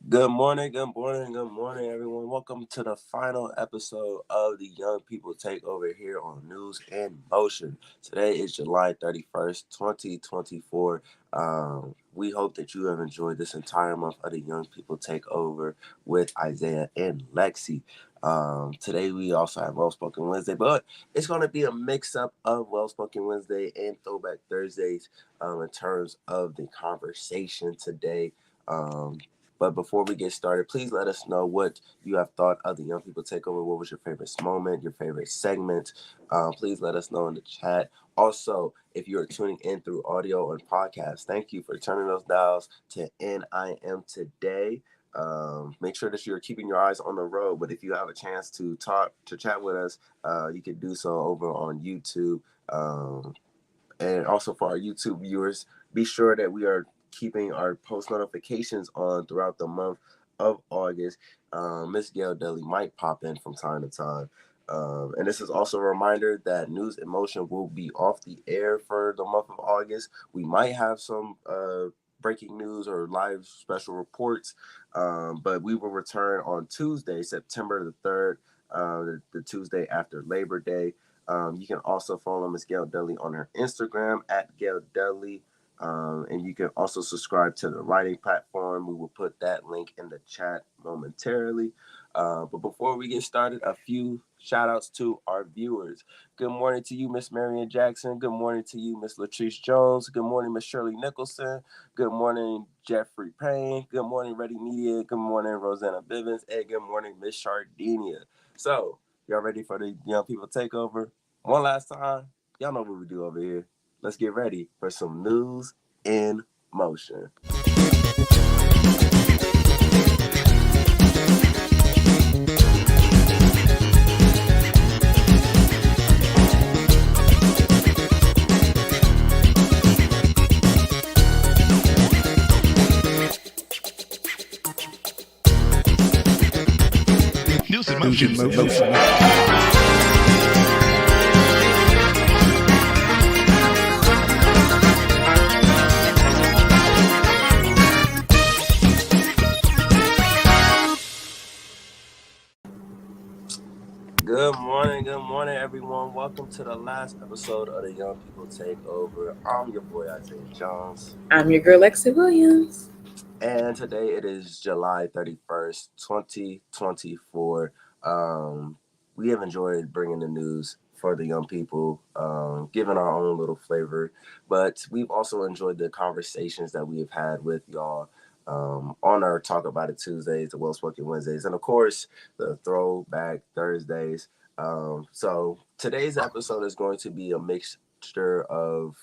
Good morning, good morning, good morning, everyone. Welcome to the final episode of the Young People Takeover here on News in Motion. Today is July 31st, 2024. We hope that you have enjoyed this entire month of the Young People Takeover with Isaiah and Lexi. Today we also have Well Spoken Wednesday, but it's going to be a mix-up of Well Spoken Wednesday and Throwback Thursdays in terms of the conversation today. But before we get started, please let us know what you have thought of the Young People Takeover. What was your favorite moment, your favorite segment? Please let us know in the chat. Also, if you're tuning in through audio and podcast, thank you for turning those dials to NIM today. Make sure that you're keeping your eyes on the road. But if you have a chance to chat with us, you can do so over on YouTube. And also for our YouTube viewers, be sure that we are keeping our post notifications on throughout the month of August. Miss Gail Dudley might pop in from time to time. And this is also a reminder that News in Motion will be off the air for the month of August. We might have some breaking news or live special reports, but we will return on Tuesday, September the 3rd, the Tuesday after Labor Day. You can also follow Miss Gail Dudley on her Instagram at Gail Dudley. And you can also subscribe to the writing platform. We will put that link in the chat momentarily. But before we get started, a few shout outs to our viewers. Good morning to you, Miss Marion Jackson. Good morning to you, Miss Latrice Jones. Good morning, Miss Shirley Nicholson. Good morning, Jeffrey Payne. Good morning, Ready Media. Good morning, Rosanna Bivens. And good morning, Miss Shardinia. So, y'all ready for the Young People Takeover? One last time, y'all know what we do over here. Let's get ready for some news in motion. News in motion. Good morning, everyone. Welcome to the last episode of the Young People Takeover. I'm your boy, Isaiah Jones. I'm your girl, Lexi Williams. And today it is July 31st, 2024. We have enjoyed bringing the news for the young people, giving our own little flavor. But we've also enjoyed the conversations that we have had with y'all on our Talk About It Tuesdays, the Well Spoken Wednesdays, and of course, the Throwback Thursdays. So today's episode is going to be a mixture of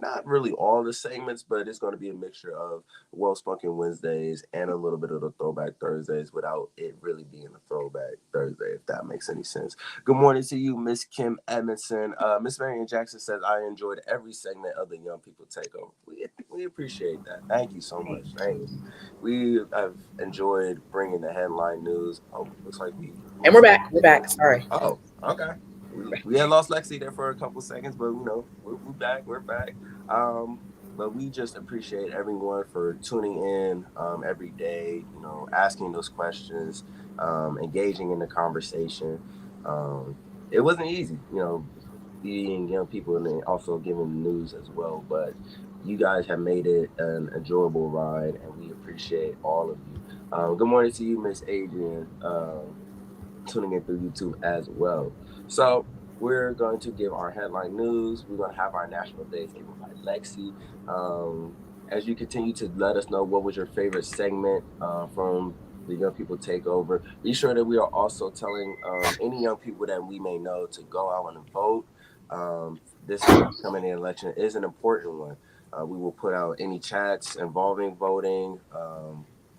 not really all the segments, but it's going to be a mixture of Well Spoken Wednesdays and a little bit of the Throwback Thursdays without it really being a Throwback Thursday, if that makes any sense. Good morning to you, Miss Kim Edmondson. Miss Marion Jackson says, I enjoyed every segment of the Young People Takeover. We appreciate that. Thank you so much. Thank you. We have enjoyed bringing the headline news. Oh, looks like And we're back. We're back. Sorry. Oh, okay. We had lost Lexi there for a couple seconds, but we're back. We're back. But we just appreciate everyone for tuning in every day. Asking those questions, engaging in the conversation. It wasn't easy, being young people and then also giving the news as well. But you guys have made it an enjoyable ride, and we appreciate all of you. Good morning to you, Miss Adrian. Tuning in through YouTube as well. So we're going to give our headline news. We're going to have our National Day statement by Lexi. As you continue to let us know what was your favorite segment from the Young People Takeover, be sure that we are also telling any young people that we may know to go out and vote. This upcoming election is an important one. We will put out any chats involving voting,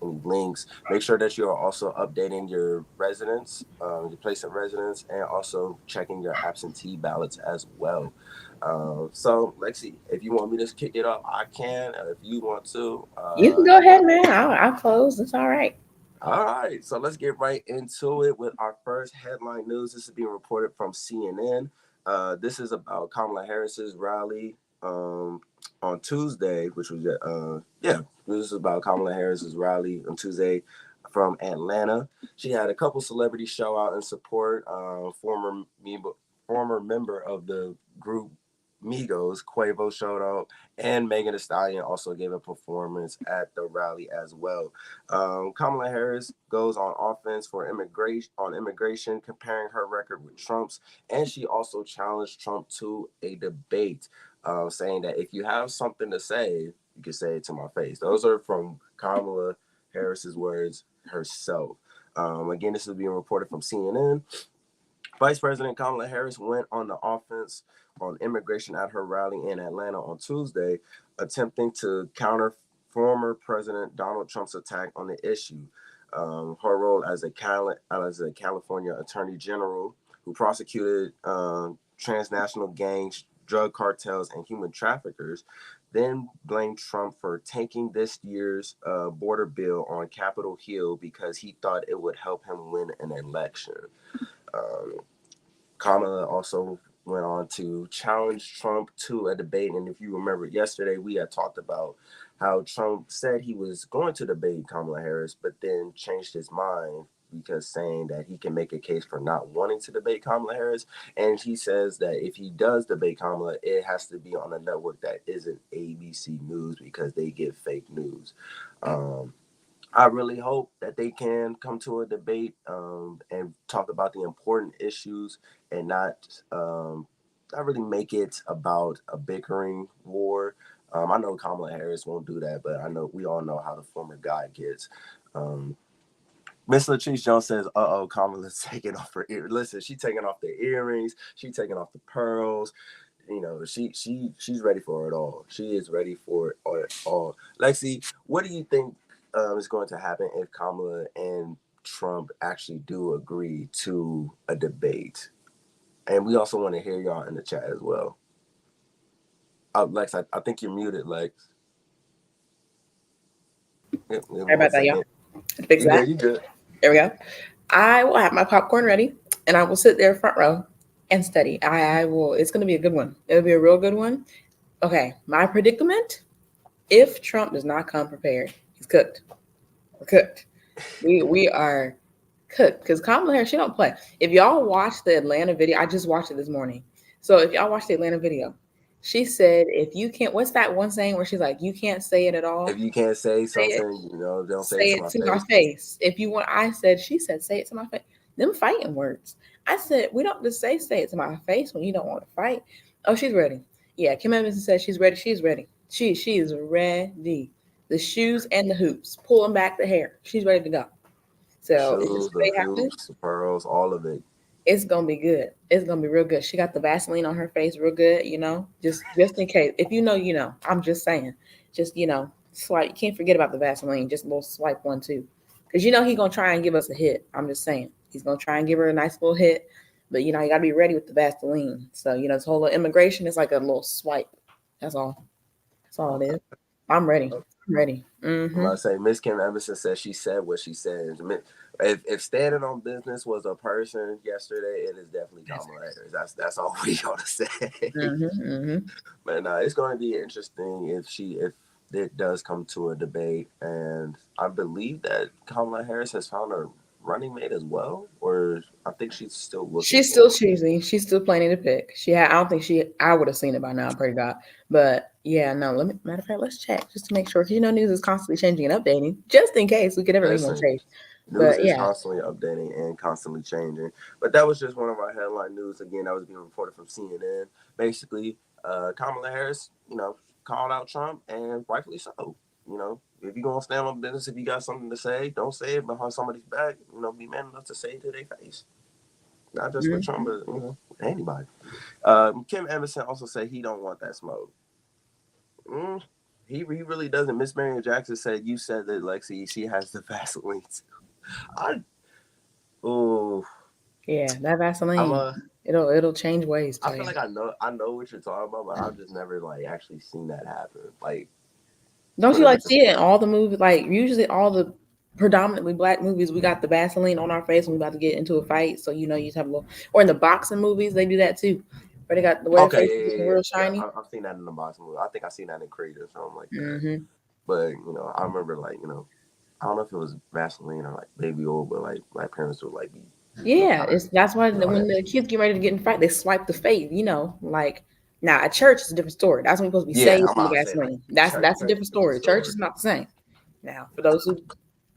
any links. Make sure that you are also updating your residence, your place of residence, and also checking your absentee ballots as well. So, Lexi, if you want me to kick it off, I can. If you want to. You can go ahead, man. I'll close. It's all right. All right. So let's get right into it with our first headline news. This is being reported from CNN. This is about Kamala Harris's rally on Tuesday, which was this is about Kamala Harris's rally on Tuesday from Atlanta. She had a couple celebrities show out in support. Former member of the group Migos, Quavo showed out, and Megan Thee Stallion also gave a performance at the rally as well. Kamala Harris goes on offense for immigration, comparing her record with Trump's, and she also challenged Trump to a debate, saying that if you have something to say, you can say it to my face. Those are from Kamala Harris's words herself. Again, this is being reported from CNN. Vice President Kamala Harris went on the offense on immigration at her rally in Atlanta on Tuesday, attempting to counter former President Donald Trump's attack on the issue. Her role as a California Attorney General who prosecuted transnational gangs, drug cartels, and human traffickers, then blamed Trump for taking this year's border bill on Capitol Hill because he thought it would help him win an election. Um, Kamala also went on to challenge Trump to a debate. And if you remember yesterday, we had talked about how Trump said he was going to debate Kamala Harris, but then changed his mind because saying that he can make a case for not wanting to debate Kamala Harris. And he says that if he does debate Kamala, it has to be on a network that isn't ABC News because they give fake news. I really hope that they can come to a debate and talk about the important issues and not really make it about a bickering war. I know Kamala Harris won't do that, but I know we all know how the former guy gets. Um, Miss Latrice Jones says, "Uh oh, Kamala's taking off her ear. Listen, she's taking off the earrings. She's taking off the pearls. You know, she's ready for it all. She is ready for it all. Lexi, what do you think is going to happen if Kamala and Trump actually do agree to a debate? And we also want to hear y'all in the chat as well. Lex, I think you're muted, Lex. Give me Sorry about 1 that, y'all. second. Fix that. You good. There we go. I will have my popcorn ready, and I will sit there front row and study. I will. It's going to be a good one. It'll be a real good one. Okay, my predicament: if Trump does not come prepared, he's cooked. We're cooked. We are cooked because Kamala Harris, she don't play. If y'all watch the Atlanta video, I just watched it this morning. So if y'all watch the Atlanta video, she said, "If you can't," what's that one saying where she's like, "You can't say it at all. If you can't say Say it, something, don't say say it to it my to my face." face. If you want," I said, she said, "Say it to my face." Them fighting words. I said, we don't just say it to my face when you don't want to fight. Oh, she's ready. Yeah, Kim Emerson said she's ready. She's ready. She is ready. The shoes and the hoops, pulling back the hair. She's ready to go. The So if this shoes, the debate happens, hoops, the pearls, all of it. it's gonna be good. It's gonna be real good. She got the Vaseline on her face, real good. Just in case. If you know, you know. I'm just saying. Just swipe. You can't forget about the Vaseline. Just a little swipe one too, because he's gonna try and give us a hit. I'm just saying. He's gonna try and give her a nice little hit, but you gotta be ready with the Vaseline. So this whole little immigration is like a little swipe. That's all. That's all it is. I'm ready. I'm ready. I'm Mm-hmm. about to say Miss Kim Emerson says she said what she said. If standing on business was a person yesterday, it is definitely Kamala Harris. That's all we gotta say. Mm-hmm. Mm-hmm. But it's going to be interesting if it does come to a debate, and I believe that Kamala Harris has found a running mate as well, or I think she's still looking She's for still one. choosing. She's still planning to pick. I don't think I would have seen it by now, pray to God. But yeah, no, matter of fact, let's check just to make sure. Because news is constantly changing and updating, just in case we could ever make one Listen, change. news But is yeah. constantly updating and constantly changing. But that was just one of our headline news. Again, that was being reported from CNN. Basically, Kamala Harris, called out Trump, and rightfully so. If you're going to stand on business, if you got something to say, don't say it behind somebody's back. Be man enough to say it to their face. Not just with Trump, but, anybody. Kim Emerson also said he don't want that smoke. He really doesn't. Miss Marion Jackson said, you said that, Lexi, she has the Vaseline. Oh, Yeah, that Vaseline, I'm it'll change ways, I tell feel you. like I know what you're talking about, but I've just never actually seen that happen. Don't Put you it like see it in all the movies? Like usually all the predominantly black movies, we got the Vaseline on our face when we about to get into a fight. So you just have a little, or in the boxing movies they do that too, where they got where their okay, face is getting real yeah. shiny. I've seen that in the box movie. I think I seen that in Creed or something like that. Mm-hmm. But I remember I don't know if it was Vaseline or like baby oil, but like my parents would like be Yeah, trying it's that's why to all when that. the kids get ready to get in fight, they swipe the face. Like now at church is a different story. That's when you're supposed to be Yeah, saved I'm from the about to say like Vaseline. That's a church different is the story. Church story. is not the same. Now, for those who,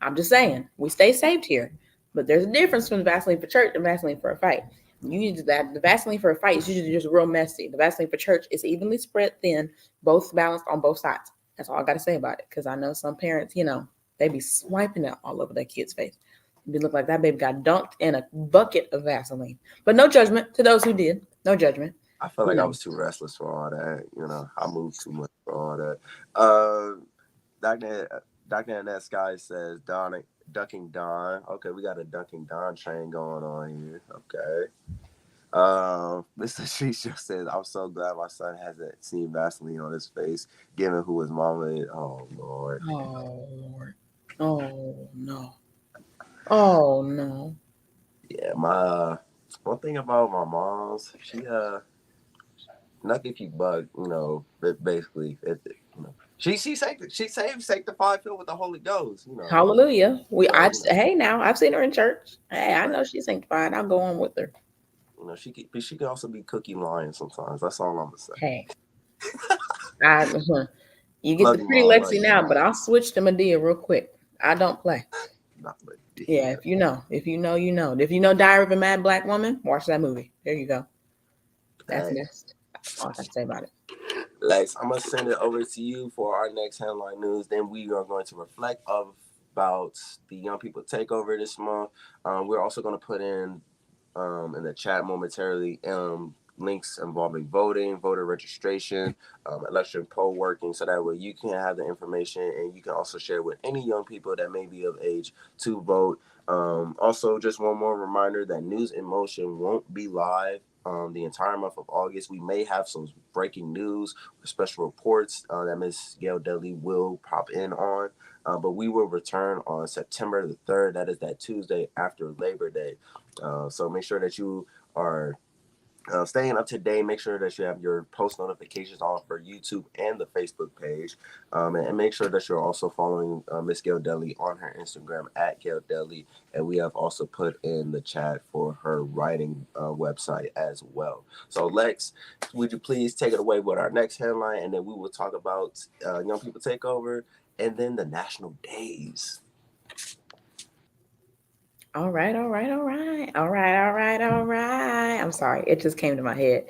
I'm just saying, we stay saved here, but there's a difference between Vaseline for church and Vaseline for a fight. You need that the Vaseline for a fight is usually just real messy. The Vaseline for church is evenly spread thin, both balanced on both sides. That's all I got to say about it. Because I know some parents, they be swiping it all over their kid's face. It look like that baby got dunked in a bucket of Vaseline. But no judgment to those who did. No judgment. I felt You like I know. was too restless for all that. I moved too much for all that. Uh, Dr. Annette Sky says ducking Don. Okay, we got a ducking Don train going on here. Okay. Mr. Shisha says, I'm so glad my son hasn't seen Vaseline on his face, given who his mama is. Oh, Lord. Oh Lord. Oh no. Oh no. Yeah, one thing about my mom's, not if you bug, but basically, she saved sanctified filled with the Holy Ghost, Hallelujah. So, Hey now, I've seen her in church. Hey, I but, know she's sanctified. I'll go on with her. she can also be cookie lying sometimes. That's all I'm gonna say. Hey, I you get Love the you, pretty mom. Love Lexi you, now, mom. but I'll switch to Medea real quick. I don't play. Not but Yeah, yeah. if you know, you know. If you know Diary of a Mad Black Woman, watch that movie. There you go. That's Hey, next. That's all I got to say about it. Lex, I'm gonna send it over to you for our next headline news. Then we are going to reflect about the Young People Takeover this month. We're also going to put in the chat momentarily links involving voting, voter registration, election poll working, so that way you can have the information and you can also share with any young people that may be of age to vote. Also, just one more reminder that News in Motion won't be live the entire month of August. We may have some breaking news or special reports that Miss Gail Dudley will pop in on. But we will return on September the 3rd. That is that Tuesday after Labor Day. So make sure that you are staying up to date. Make sure that you have your post notifications on for YouTube and the Facebook page. And make sure that you're also following Miss Gail Dudley on her Instagram at Gail Dudley. And we have also put in the chat for her writing website as well. So, Lex, would you please take it away with our next headline? And then we will talk about Young People Takeover and then the national days. All right, all right, all right, all right, all right, all right. I'm sorry, it just came to my head.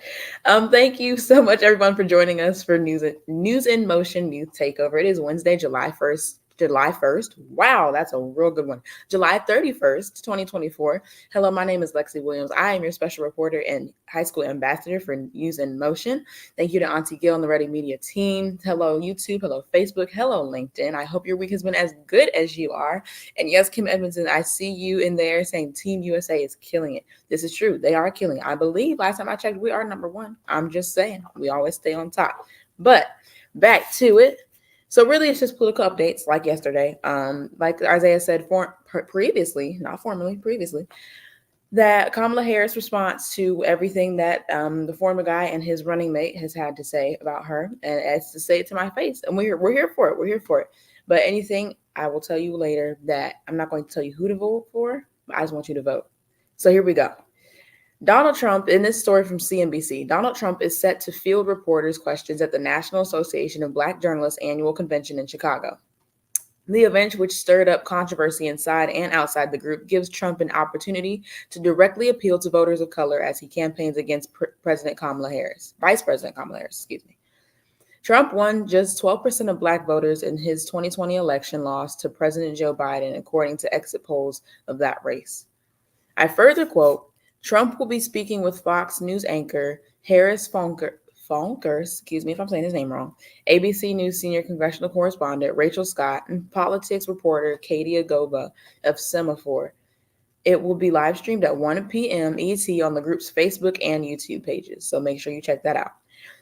Thank you so much, everyone, for joining us for News in Motion Youth Takeover. It is Wednesday, July 1st. July 1st. Wow, that's a real good one. July 31st, 2024. Hello, my name is Lexi Williams. I am your special reporter and high school ambassador for News in Motion. Thank you to Auntie Gail and the Ready Media team. Hello, YouTube. Hello, Facebook. Hello, LinkedIn. I hope your week has been as good as you are. And yes, Kim Edmondson, I see you in there saying Team USA is killing it. This is true. They are killing it. I believe last time I checked, we are number one. I'm just saying, we always stay on top. But back to it. So really, it's just political updates like yesterday. Like Isaiah said previously, not formally, previously, that Kamala Harris' response to everything that the former guy and his running mate has had to say about her, and as to say it to my face, and we're here for it. We're here for it. But anything, I will tell you later that I'm not going to tell you who to vote for, but I just want you to vote. So here we go. Donald Trump, in this story from CNBC, Donald Trump is set to field reporters' questions at the National Association of Black Journalists annual convention in Chicago. The event, which stirred up controversy inside and outside the group, gives Trump an opportunity to directly appeal to voters of color as he campaigns against Vice President Kamala Harris, excuse me. Trump won just 12% of black voters in his 2020 election loss to President Joe Biden, according to exit polls of that race. I further quote, Trump will be speaking with Fox News anchor Harris Fonker, excuse me if I'm saying his name wrong, ABC News senior congressional correspondent Rachel Scott, and politics reporter Katie Agova of Semaphore. It will be live streamed at 1 p.m. ET on the group's Facebook and YouTube pages, so make sure you check that out.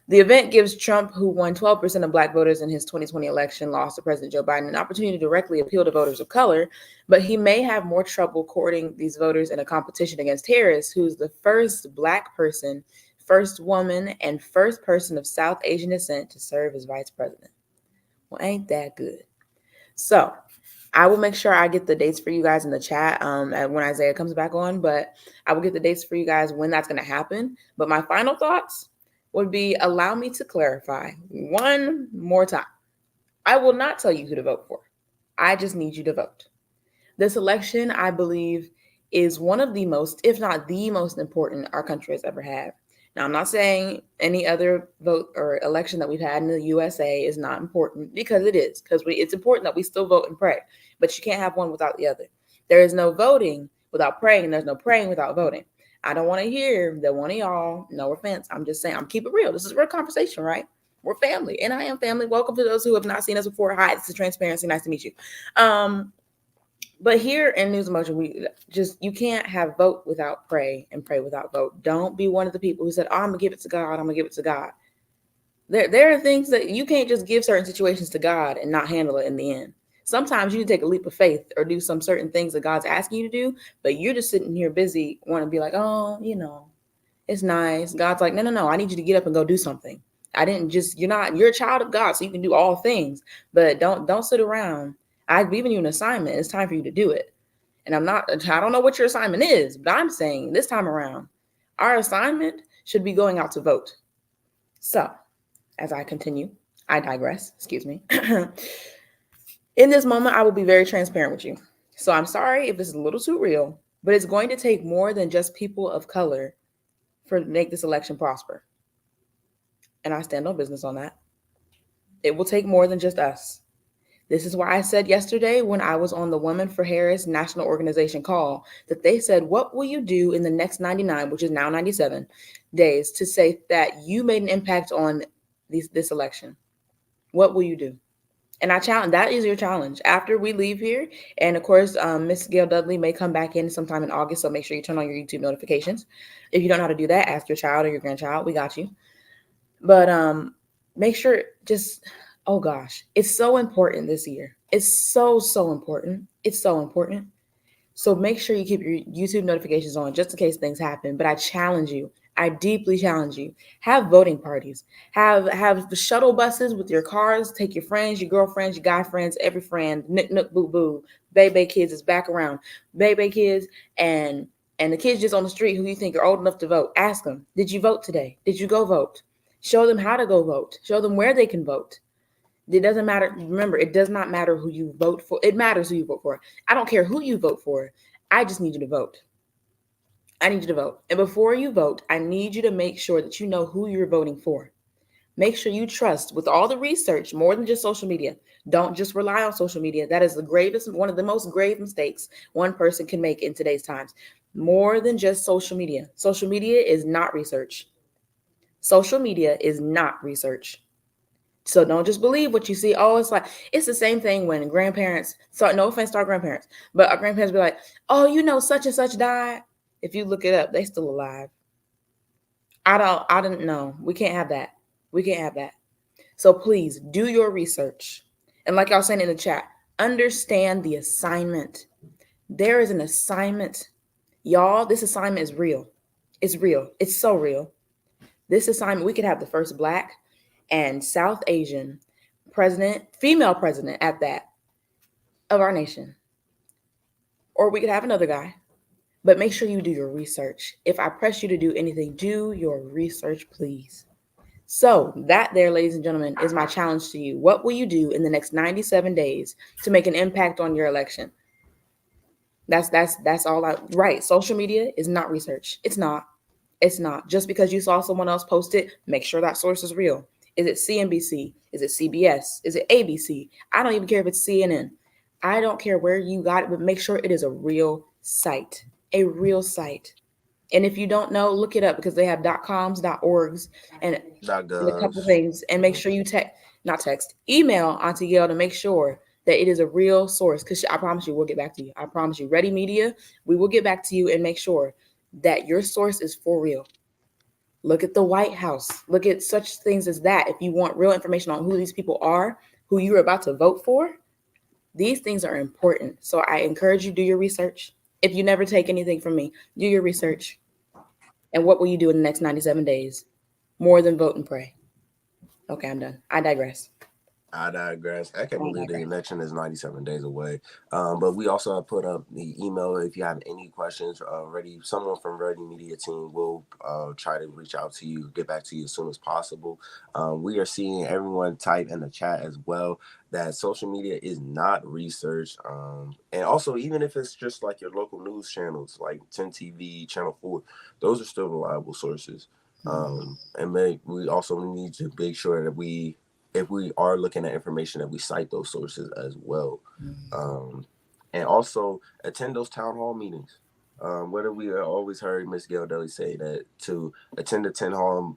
The event gives Trump, who won 12% of black voters in his 2020 election, lost to President Joe Biden, an opportunity to directly appeal to voters of color, but he may have more trouble courting these voters in a competition against Harris, who's the first black person, first woman, and first person of South Asian descent to serve as vice president. Well, ain't that good? So, I will make sure I get the dates for you guys in the chat when Isaiah comes back on, but I will get the dates for you guys when that's going to happen. But my final thoughts would be allow me to clarify one more time. I will not tell you who to vote for. I just need you to vote. This election, I believe, is one of the most, if not the most important our country has ever had. Now, I'm not saying any other vote or election that we've had in the USA is not important, because it is, because it's important that we still vote and pray, but you can't have one without the other. There is no voting without praying, and there's no praying without voting. I don't want to hear that one of y'all, no offense, I'm just saying, I'm keep it real. This is a real conversation, right? We're family, and I am family. Welcome to those who have not seen us before. Hi, this is Transparency. Nice to meet you. But here in News Emotion, we just, you can't have vote without pray and pray without vote. Don't be one of the people who said, oh, I'm gonna give it to God, I'm gonna give it to God. There are things that you can't just give certain situations to God and not handle it in the end. Sometimes you need to take a leap of faith or do some certain things that God's asking you to do, but you're just sitting here busy wanting to be like, oh, it's nice. God's like, no, I need you to get up and go do something. You're a child of God, so you can do all things, but don't sit around. I've given you an assignment. It's time for you to do it. And I don't know what your assignment is, but I'm saying this time around, our assignment should be going out to vote. So, as I continue, I digress, excuse me. In this moment, I will be very transparent with you. So I'm sorry if this is a little too real, but it's going to take more than just people of color to make this election prosper. And I stand on business on that. It will take more than just us. This is why I said yesterday when I was on the Women for Harris National Organization call that they said, what will you do in the next 99, which is now 97 days, to say that you made an impact on this election? What will you do? And I challenge, that is your challenge. After we leave here, and of course, Miss Gail Dudley may come back in sometime in August, so make sure you turn on your YouTube notifications. If you don't know how to do that, ask your child or your grandchild. We got you. But make sure oh gosh, it's so important this year. It's so important. It's so important. So make sure you keep your YouTube notifications on just in case things happen. But I challenge you. I deeply challenge you. Have voting parties. Have shuttle buses with your cars. Take your friends, your girlfriends, your guy friends, every friend. Nook boo boo. Baby kids is back around. Baby kids and the kids just on the street who you think are old enough to vote. Ask them, did you vote today? Did you go vote? Show them how to go vote. Show them where they can vote. It doesn't matter. Remember, it does not matter who you vote for. It matters who you vote for. I don't care who you vote for. I just need you to vote. I need you to vote. And before you vote, I need you to make sure that you know who you're voting for. Make sure you trust with all the research, more than just social media. Don't just rely on social media. That is one of the most grave mistakes one person can make in today's times. More than just social media. Social media is not research. Social media is not research. So don't just believe what you see. Oh, it's the same thing when grandparents, so no offense to our grandparents, but our grandparents be like, oh, such and such died. If you look it up, they still alive. I didn't know. We can't have that. We can't have that. So please do your research. And like I was saying in the chat, understand the assignment. There is an assignment. Y'all, this assignment is real. It's real. It's so real. This assignment, we could have the first Black and South Asian president, female president at that, of our nation. Or we could have another guy. But make sure you do your research. If I press you to do anything, do your research, please. So that there, ladies and gentlemen, is my challenge to you. What will you do in the next 97 days to make an impact on your election? That's all right. Social media is not research. It's not. It's not. Just because you saw someone else post it, make sure that source is real. Is it CNBC? Is it CBS? Is it ABC? I don't even care if it's CNN. I don't care where you got it, but make sure it is a real site. A real site. And if you don't know, look it up because they have .coms, .orgs, and a couple things. And make sure you email Auntie Gail to make sure that it is a real source. Because I promise you, we'll get back to you. I promise you. Ready Media, we will get back to you and make sure that your source is for real. Look at the White House. Look at such things as that. If you want real information on who these people are, who you're about to vote for, these things are important. So I encourage you to do your research. If you never take anything from me, do your research. And what will you do in the next 97 days? More than vote and pray. Okay, I'm done. I digress. I digress. I can't I believe the digress. election is 97 days away. But we also have put up the email. If you have any questions, someone from Ready Media team will try to reach out to you, get back to you as soon as possible. We are seeing everyone type in the chat as well that social media is not research. And also, even if it's just like your local news channels, like 10 TV, Channel 4, those are still reliable sources. We also need to make sure that if we are looking at information, that we cite those sources as well. Um, and also attend those town hall meetings. Whether we always heard Miss Gail Dudley say that to attend the town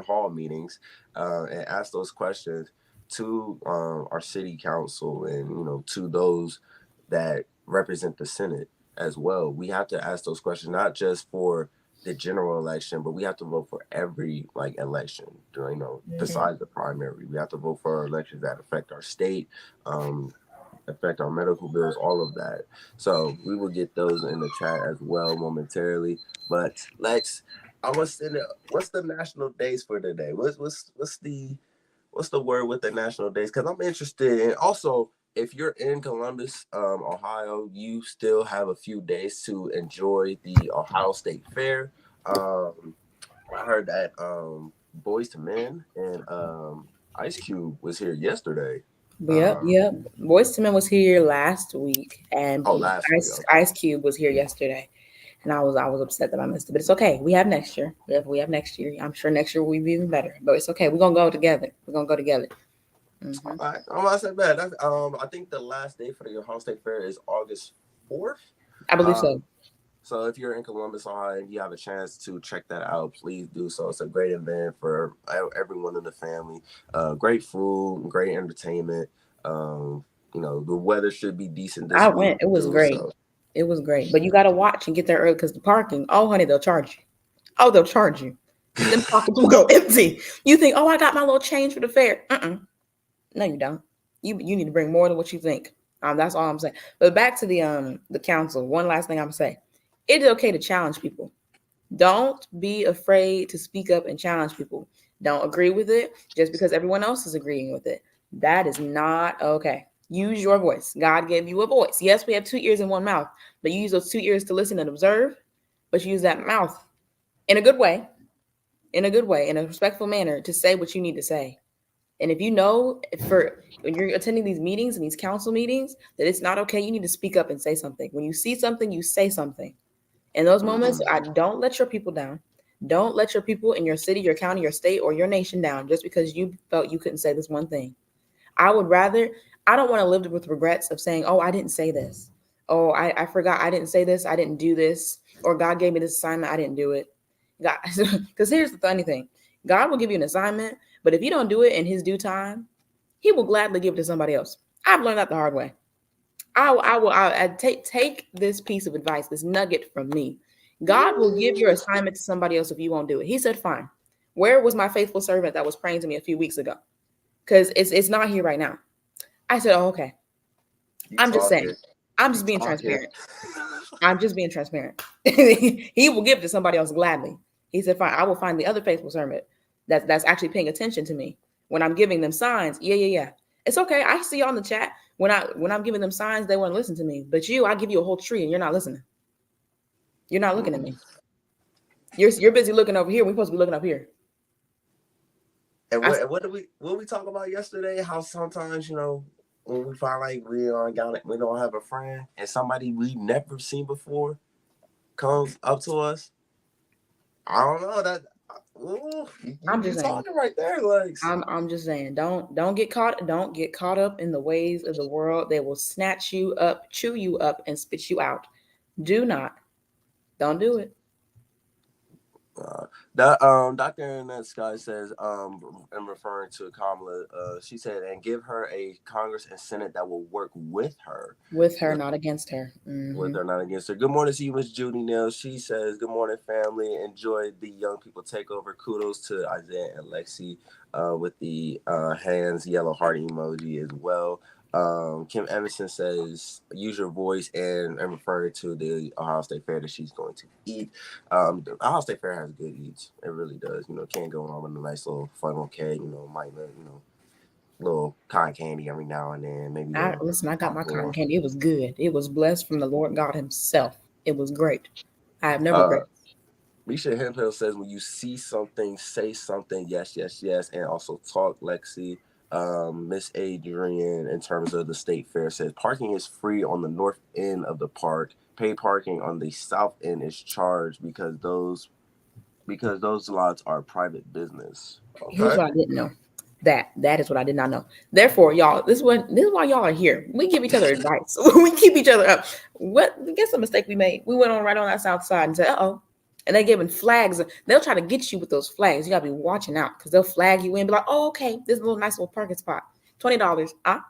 hall meetings and ask those questions to our city council and to those that represent the Senate as well. We have to ask those questions not just for the general election, but we have to vote for every election. Besides the primary, we have to vote for elections that affect our state, um, affect our medical bills, all of that. So we will get those in the chat as well momentarily. But Lex, what's the national days for today? What's the word with the national days? Because I'm interested. And also, if you're in Columbus, Ohio, you still have a few days to enjoy the Ohio State Fair. Um, I heard that Boys to Men and Ice Cube was here yesterday. Yep, yep. Boyz II Men was here last week, and Oh, last week. Okay. Ice Cube was here yesterday, and I was upset that I missed it. But it's okay. We have next year. We have next year. I'm sure next year will be even better. But it's okay. We're gonna go together. We're gonna go together. All Hmm. right. I'm about to say, man, I think the last day for the Ohio State Fair is August 4th. I believe so. Um, so if you're in Columbus, Ohio, and you have a chance to check that out, please do so. It's a great event for everyone in the family. Great food, great entertainment. Um, the weather should be decent I this week went. It was too. great. So It was great. But you gotta watch and get there early because the parking. Oh, honey, they'll charge you. Oh, they'll charge you. Them pockets will go empty. You think, oh, I got my little change for the fair. No, you don't. You need to bring more than what you think. That's all I'm saying. But back to the council. One last thing I'm gonna say. It is okay to challenge people. Don't be afraid to speak up and challenge people. Don't agree with it just because everyone else is agreeing with it. That is not okay. Use your voice. God gave you a voice. Yes, we have two ears and one mouth, but you use those two ears to listen and observe, but you use that mouth in a good way, in a respectful manner to say what you need to say. And if you know for when you're attending these meetings and these council meetings that it's not okay, you need to speak up and say something. When you see something, you say something. In those moments, mhm. I don't let your people down. Don't let your people in your city, your county, your state, or your nation down just because you felt you couldn't say this one thing. I would rather, I don't want to live with regrets of saying, oh, I didn't say this. Oh, I forgot I didn't say this. I didn't do this. Or God gave me this assignment. I didn't do it. God, because here's the funny thing God will give you an assignment, but if you don't do it in his due time, he will gladly give it to somebody else. I've learned that the hard way. I take this piece of advice, this nugget from me. God will give your assignment to somebody else if you won't do it. He said, fine. Where was my faithful servant that was praying to me a few weeks ago? Because it's not here right now. I said, oh, okay. You I'm just saying. talking? I'm You just being talking? transparent. I'm just being transparent. He will give to somebody else gladly. He said, fine, I will find the other faithful servant that's actually paying attention to me when I'm giving them signs. Yeah, yeah, yeah. It's okay. I see you on the chat. When I'm giving them signs, they want to listen to me. But I give you a whole tree and you're not listening. You're not looking at Mm. me. You're busy looking over here. We're supposed to be looking up here. And I what we talked about yesterday? How sometimes when we find like we don't have a friend and somebody we never seen before comes up to us. I don't know that. Ooh, I'm you just saying. talking right there, Lex. I'm just saying. Don't get caught up in the ways of the world. They will snatch you up, chew you up, and spit you out. Do not. Don't do it. Uh, that Dr. Annette Sky says in referring to Kamala, she said and give her a Congress and Senate that will work with her. With her, not against her. With her, not against her. Good morning to you, Miss Judy Nails. She says, good morning, family. Enjoy the Young People Takeover. Kudos to Isaiah and Lexi with the hands yellow heart emoji as well. Kim Emerson says, use your voice and referring to the Ohio State Fair that she's going to eat. The Ohio State Fair has good eats. It really does. Can't go wrong with a nice little funnel cake, might, little cotton candy every now and then, maybe I a listen, I got my cotton popcorn. candy. It was good. It was blessed from the Lord God Himself. It was great. I have no Uh, regrets. Misha Hemphill says, when you see something, say something. Yes, yes, yes. And also talk, Lexi. Miss Adrian, in terms of the state fair, says parking is free on the north end of the park. Paid parking on the south end is charged because those lots are private business. Here's Okay. what I didn't know. That is what I did not know. Therefore, y'all, this is why y'all are here. We give each other advice. We keep each other up. What? Guess the mistake we made. We went on right on that south side and said, "Uh oh," and they giving flags. They'll try to get you with those flags. You gotta be watching out because they'll flag you in. Be like, "Oh, okay, this is a little nice little parking spot. $20. Ah,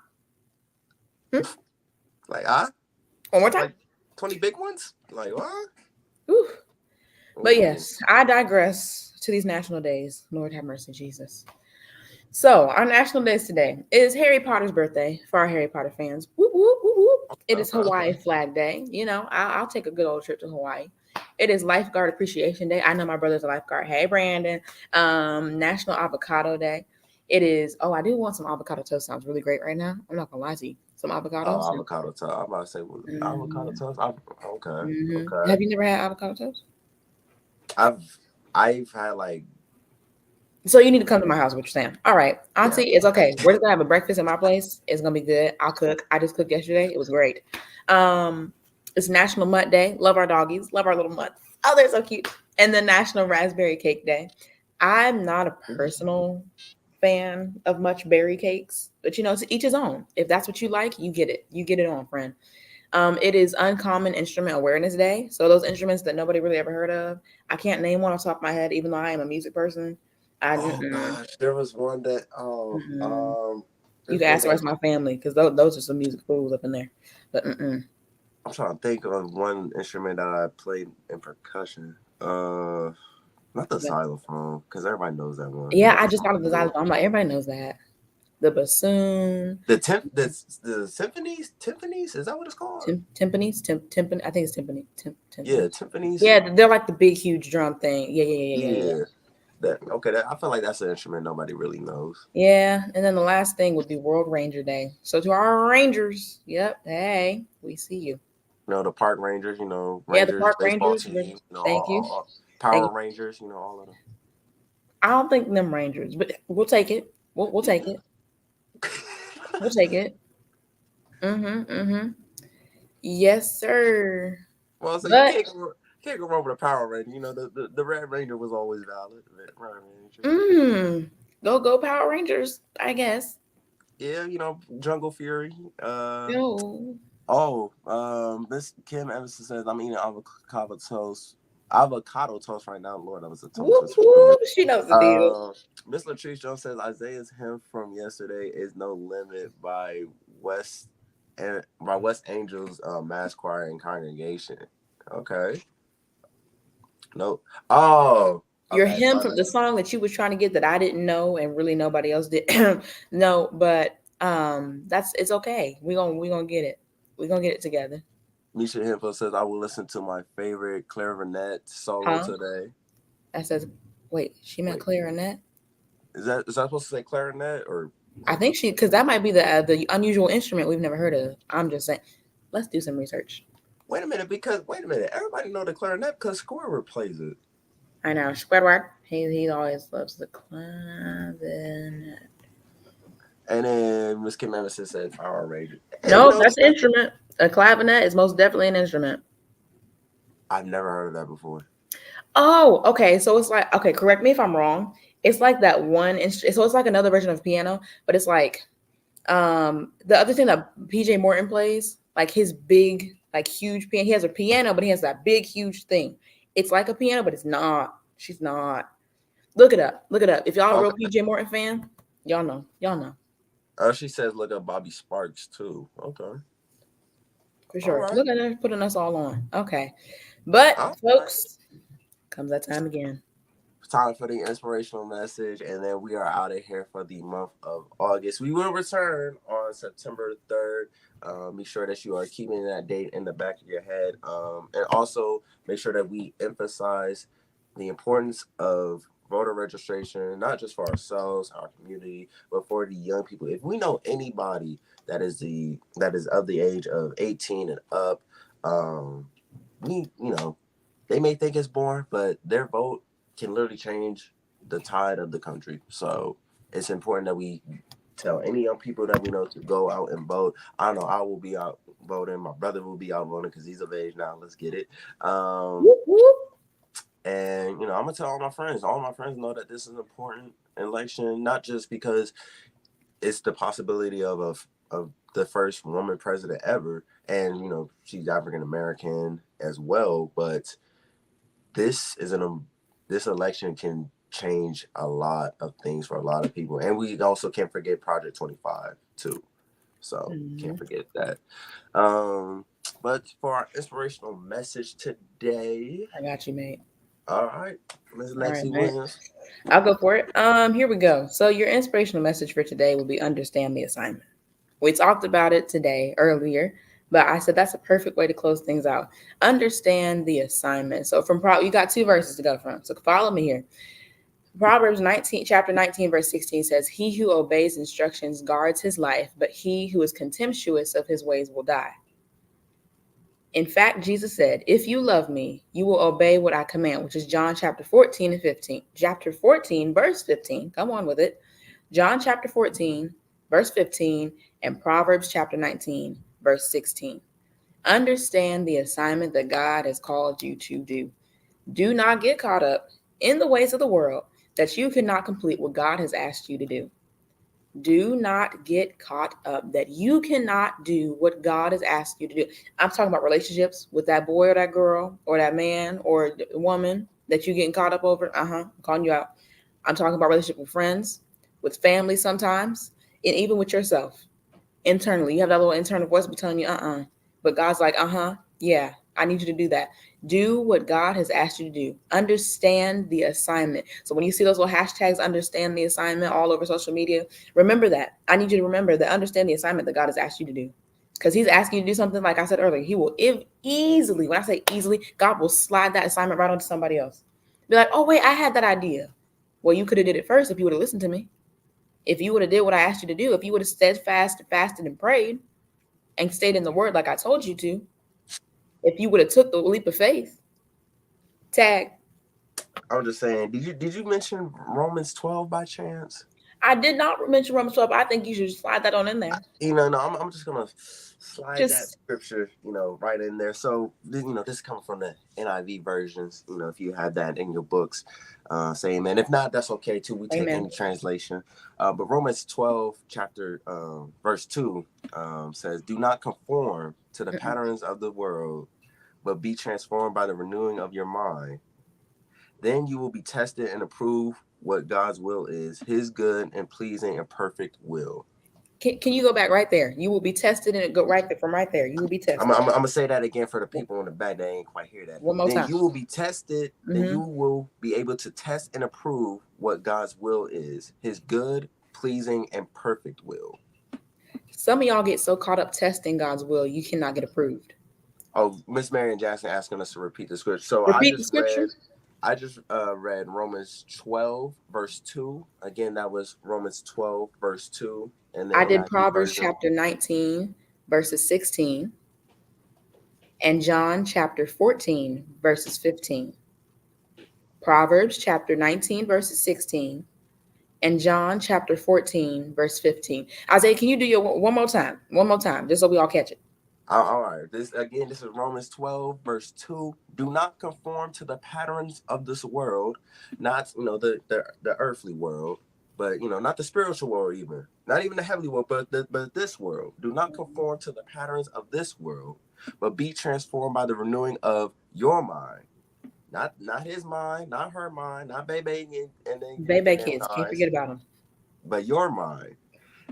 Like, one more time." like 20 big ones? Like, what? Whew. But Ooh. yes, I digress to these national days. Lord have mercy, Jesus. So, our national days today is Harry Potter's birthday for our Harry Potter fans. Whoop, whoop, whoop, whoop. It is Okay, Hawaii okay. Flag Day. I'll take a good old trip to Hawaii. It is Lifeguard Appreciation Day. I know my brother's a lifeguard. Hey, Brandon. National Avocado Day. It is, I do want some avocado toast. Sounds really great right now. I'm not going to lie to you. Some avocados. Oh, avocado toast. I'm about to say, well, avocado Mhm, toast. Okay, mhm. okay. Have you never had avocado toast? I've I've had like So you need to come to my house. What you're saying? All right, yeah. Auntie, it's okay. We're just gonna have a breakfast at my place. It's gonna be good. I'll cook. I just cooked yesterday. It was great. Um, it's National Mutt Day. Love our doggies. Love our little mutts. Oh, they're so cute. And the National Raspberry Cake Day. I'm not a personal fan of much berry cakes, but to each his own. If that's what you like, you get it. You get it on, friend. It is Uncommon Instrument Awareness Day. So those instruments that nobody really ever heard of, I can't name one off the top of my head, even though I am a music person. I Oh mm-mm, gosh, there was one that mm-mm. You there's can one ask the that rest of my family because those are some music fools up in there. But mm-mm. I'm trying to think of one instrument that I played in percussion. Not the But xylophone because everybody knows that one. yeah, Not I the just thought of the xylophone. xylophone. I'm like, everybody knows that. The bassoon, The symphonies is that what it's called? timpanis, timpani. I think it's timpani. Yeah, Timpani. timpanis. Yeah, they're like the big, huge drum thing. Yeah. Yeah, that okay. That I feel like that's an instrument nobody really knows. Yeah, and then the last thing would be World Ranger Day. So to our Rangers, yep, hey, we see you. The park rangers. Yeah, the Rangers park baseball rangers. team. Thank you. Thank Power you. Rangers. All of I don't think them Rangers, but we'll take it. We'll take it. them. We'll take it. Mm-hmm. Yes, sir. Well, so you But can't go wrong with a Power Ranger. The Red Ranger was always valid. Red Ranger. mm, go Power Rangers, I guess. Yeah, Jungle Fury. No. Miss Kim Emerson says I'm eating avocado toast right now. Lord, that was a tongue Whoop twister for me. whoop. She knows the deal. Miss Latrice Jones says Isaiah's hymn from yesterday is no limit by West and by West Angels Mass Choir and Congregation. Okay. Nope. Oh, Your okay. hymn from the song that you was trying to get that I didn't know and really nobody else did. No, but that's it's okay. We gonna get it. We're gonna get it together. Misha Hemphill says I will listen to my favorite clarinet solo Huh? today. That says wait, she meant Wait, clarinet? is that supposed to say clarinet or I think she because that might be the unusual instrument we've never heard of. I'm just saying. Let's do some research. wait a minute? Because wait a minute, everybody know the clarinet because Squidward plays it. I know. Squidward. He always loves the clarinet. And then Miss Kim Emerson said Power Ranger. And No, that's an instrument. A clavinet is most definitely an instrument. I've never heard of that before. Oh, okay. So it's like okay. Correct me if I'm wrong. It's like that one instrument. So it's like another version of piano, but it's like the other thing that PJ Morton plays, like his big, like huge piano. He has a piano, but he has that big, huge thing. It's like a piano, but it's not. She's not. Look it up. Look it up. If y'all a real Okay. PJ Morton fan, y'all know. Y'all know She says look up Bobby Sparks too. Okay. for All sure. right. Look at her putting us all on. Okay, but All right. folks, comes that time again. Time for the inspirational message, and then we are out of here for the month of August. We will return on September 3rd. Be sure that you are keeping that date in the back of your head, and also make sure that we emphasize the importance of voter registration, not just for ourselves, our community, but for the young people. If we know anybody that is of the age of 18 and up, um, we they may think it's boring, but their vote can literally change the tide of the country. So it's important that we tell any young people that we know to go out and vote. I know I will be out voting. My brother will be out voting because he's of age now. Let's get it. Whoop, whoop. And I'm gonna tell all my friends. All my friends know that this is an important election, not just because it's the possibility of the first woman president ever, and she's African American as well. But this is this election can change a lot of things for a lot of people, and we also can't forget Project 25 too. So can't forget that. But for our inspirational message today, I got you, mate. all right, Ms. All right, Lexi mate. Williams. I'll go for it. Here we go. So your inspirational message for today will be understand the assignment. We talked about it today earlier, but I said that's a perfect way to close things out. Understand the assignment. So you got two verses to go from. So follow me here. Proverbs 19, chapter 19, verse 16 says, "He who obeys instructions guards his life, but he who is contemptuous of his ways will die." In fact, Jesus said, "If you love me, you will obey what I command," which is John chapter 14 and 15. Chapter 14, verse 15. Come on with it. John chapter 14, verse 15, and Proverbs chapter 19, verse 16. Understand the assignment that God has called you to do. Do not get caught up in the ways of the world that you cannot complete what God has asked you to do. Do not get caught up that you cannot do what God has asked you to do. I'm talking about relationships with that boy or that girl or that man or woman that you're getting caught up over. I'm calling you out. I'm talking about relationship with friends, with family sometimes, and even with yourself. Internally, you have that little internal voice be telling you, But God's like, yeah, I need you to do that. Do what God has asked you to do. Understand the assignment. So when you see those little hashtags, understand the assignment all over social media, remember that. I need you to remember that, understand the assignment that God has asked you to do. Because he's asking you to do something, like I said earlier, he will easily, when I say easily, God will slide that assignment right onto somebody else. Be like, oh, wait, I had that idea. Well, you could have did it first if you would have listened to me. If you would have did what I asked you to do, if you would have steadfast, fasted, and prayed, and stayed in the word like I told you to, if you would have took the leap of faith, tag. I'm just saying, did you mention Romans 12 by chance? I did not mention Romans 12. I think you should slide that on in there. No, I'm just gonna slide that Just scripture, right in there. So, this comes from the NIV versions. If you have that in your books, say amen. If not, that's okay too. We take amen. any translation. But Romans 12, chapter verse 2, says, "Do not conform to the patterns of the world, but be transformed by the renewing of your mind. Then you will be tested and approve what God's will is, his good and pleasing and perfect will." Can you go back right there? You will be tested, and go right there from right there. You will be tested. I'm gonna say that again for the people in the back that ain't quite hear that. One more Then time. you will be tested. Then you will be able to test and approve what God's will is, his good, pleasing, and perfect will. Some of y'all get so caught up testing God's will, you cannot get approved. Oh, Miss Marion Jackson asking us to repeat the scripture. So Repeat the scripture. I just read Romans 12, verse 2. Again, that was Romans 12, verse 2. And then I did Proverbs chapter 19, verses 16, and John chapter 14, verses 15. Proverbs chapter 19, verses 16, and John chapter 14, verse 15. Isaiah, can you do your one more time? One more time, just so we all catch it. All right. This is Romans 12, verse 2. "Do not conform to the patterns of this world," not the earthly world, but not the spiritual world, even not even the heavenly world, but this world. "Do not conform to the patterns of this world, but be transformed by the renewing of your mind." Not his mind, not her mind, not baby and then Baby kids, can't forget about them. but your mind.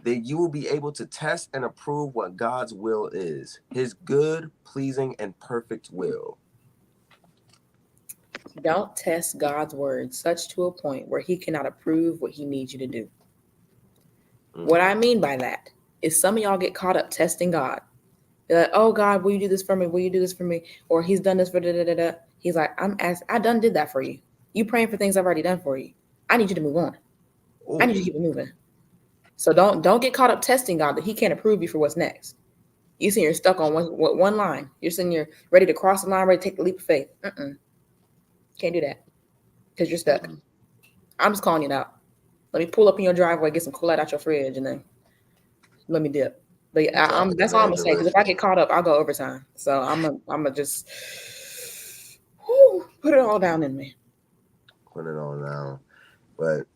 Then you will be able to test and approve what God's will is, his good, pleasing, and perfect will. Don't test God's word such to a point where he cannot approve what he needs you to do. What I mean by that is some of y'all get caught up testing God. They're like, oh God, will you do this for me? Will you do this for me? Or he's done this for da da da da. He's like, I done did that for you. You praying for things I've already done for you. I need you to move on. I Ooh. need you to keep it moving. So don't get caught up testing God that He can't approve you for what's next. You see, you're stuck on one line. You're sitting here ready to cross the line, ready to take the leap of faith. Can't do that because you're stuck. I'm just calling it out. Let me pull up in your driveway, get some Kool-Aid out your fridge, and then let me dip. But that's all I'm gonna say. Because if I get caught up, I'll go overtime. So I'm gonna just put it all down in me. Put it all down. But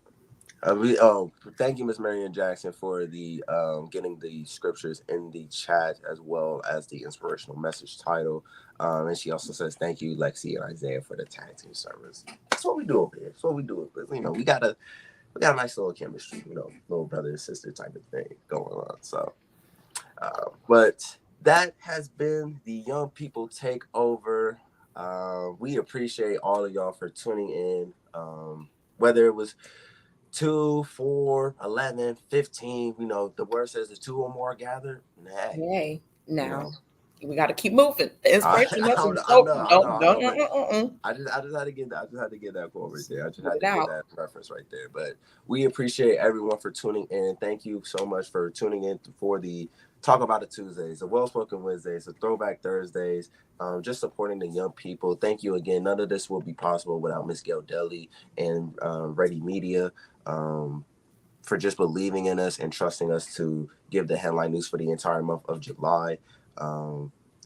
thank you, Miss Marion Jackson, for the getting the scriptures in the chat as well as the inspirational message title. And she also says thank you, Lexi and Isaiah, for the tag team service. That's what we do over here. That's what we do. But, we got a nice little chemistry, little brother and sister type of thing going on. So, but that has been the Young People Takeover. We appreciate all of y'all for tuning in. Whether it was 2, 4, 11, 15, the word says the 2 or more gathered. Hey, now we got to keep moving. The inspiration message. I just had to get that quote right there. I just had to get that reference right there. But we appreciate everyone for tuning in. Thank you so much for tuning in for the Talk About It Tuesdays, the Well Spoken Wednesdays, the Throwback Thursdays, just supporting the young people. Thank you again. None of this would be possible without Miss Gail Dudley and Ready Media. For just believing in us and trusting us to give the headline news for the entire month of July.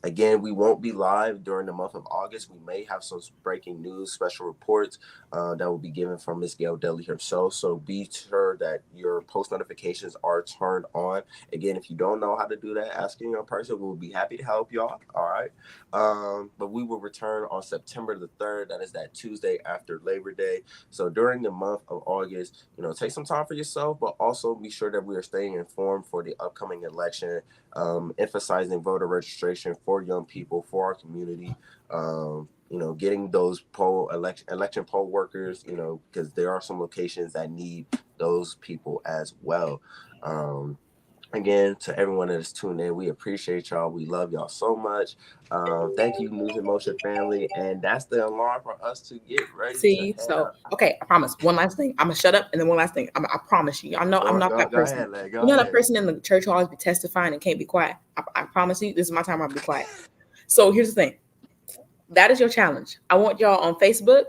Again, we won't be live during the month of August. We may have some breaking news, special reports that will be given from Miss Gail Dudley herself. So be sure that your post notifications are turned on. Again, if you don't know how to do that, ask a young person. We'll be happy to help y'all. All right. But we will return on September the 3rd. That is that Tuesday after Labor Day. So during the month of August, take some time for yourself, but also be sure that we are staying informed for the upcoming election, emphasizing voter registration for young people, for our community, getting those election poll workers, because there are some locations that need those people as well. Again, to everyone that is tuned in, we appreciate y'all. We love y'all so much. Thank you, News in Motion family. And that's the alarm for us to get ready. Okay, I promise. One last thing. I'm going to shut up. And then one last thing. I promise you. I know I'm not that person. That person in the church who always be testifying and can't be quiet. I promise you, this is my time. I'll be quiet. So here's the thing. That is your challenge. I want y'all on Facebook,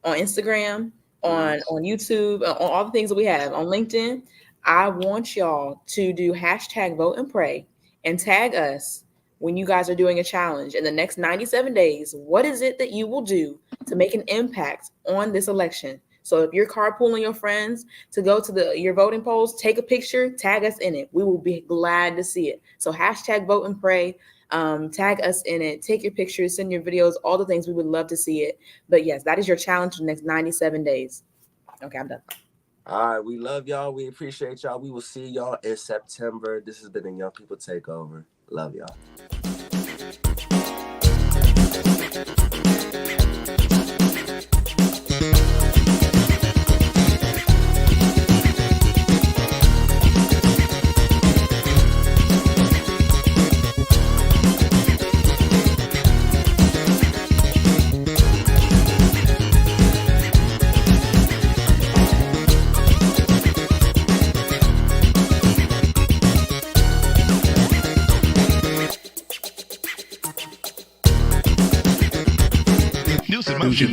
on Instagram, on YouTube, on all the things that we have, on LinkedIn. I want y'all to do #vote and pray and tag us when you guys are doing a challenge in the next 97 days. What is it that you will do to make an impact on this election? So if you're carpooling your friends to go to your voting polls, take a picture, tag us in it. We will be glad to see it. So #vote and pray, tag us in it, take your pictures, send your videos, all the things. We would love to see it. But yes, that is your challenge for the next 97 days. Okay, I'm done. All right, we love y'all. We appreciate y'all. We will see y'all in September. This has been the Young People Takeover. Love y'all. News in Motion.